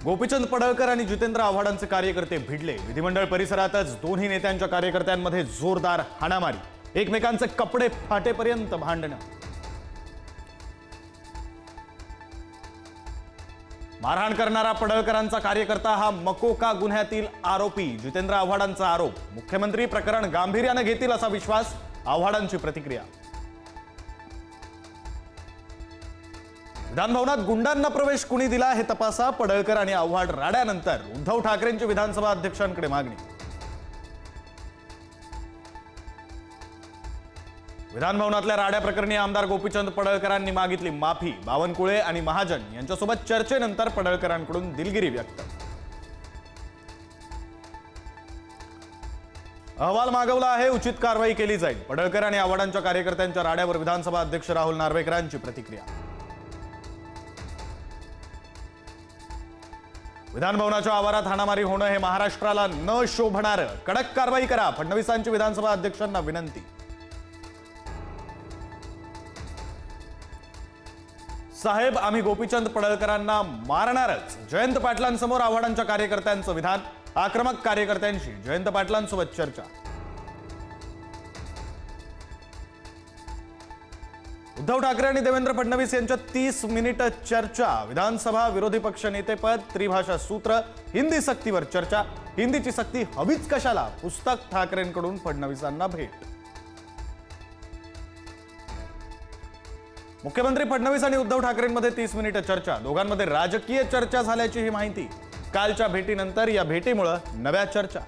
गोपीचंद पडळकर आणि जितेंद्र आव्हाडांचे कार्यकर्ते भिडले। विधिमंडळ परिसरातच दोन्ही नेत्यांच्या कार्यकर्त्यांमध्ये जोरदार हाणामारी, एकमेकांचे कपडे फाटेपर्यंत भांडण। मारहाण करणारा पडळकरांचा कार्यकर्ता हा मकोका गुन्ह्यातील आरोपी। जितेंद्र आव्हाडांचा आरोप, मुख्यमंत्री प्रकरण गांभीर्याने घेतील असा विश्वास। आव्हाडांची प्रतिक्रिया। विधानभवनात गुंडांना प्रवेश कुणी दिला हे तपासा। पडळकर आणि आव्हाड राड्यानंतर उद्धव ठाकरेंची विधानसभा अध्यक्षांकडे मागणी। विधानभवनातल्या राड्या प्रकरणी आमदार गोपीचंद पडळकरांनी मागितली माफी। बावनकुळे आणि महाजन यांच्यासोबत चर्चेनंतर पडळकरांकडून दिलगिरी व्यक्त। अहवाल मागवला आहे, उचित कारवाई केली जाईल। पडळकर आणि आव्हाडांच्या कार्यकर्त्यांच्या राड्यावर विधानसभा अध्यक्ष राहुल नार्वेकरांची प्रतिक्रिया। विधानभवनाच्या आवारात हाणामारी होणं हे महाराष्ट्राला न शोभणारं, कडक कारवाई करा, फडणवीसांची विधानसभा अध्यक्षांना विनंती। साहेब, आम्ही गोपीचंद पडळकरांना मारणारच, जयंत पाटलांसमोर आव्हाडांच्या कार्यकर्त्यांचं विधान। आक्रमक कार्यकर्त्यांशी जयंत पाटलांसोबत चर्चा। उद्धव ठाकरे आणि देवेंद्र फडणवीस यांच्यात 30 मिनिट चर्चा। विधानसभा विरोधी पक्ष नेतेपद, त्रिभाषा सूत्र, हिंदी सक्तीवर चर्चा। हिंदीची सक्ती हवीच कशाला, पुस्तक ठाकरेंकडून फडणवीसांना भेट। मुख्यमंत्री फडणवीस आणि उद्धव ठाकरेंमध्ये 30 मिनिट चर्चा। दोघांमध्ये राजकीय चर्चा झाल्याची ही माहिती। कालच्या भेटीनंतर या भेटीमुळे नव्या चर्चा।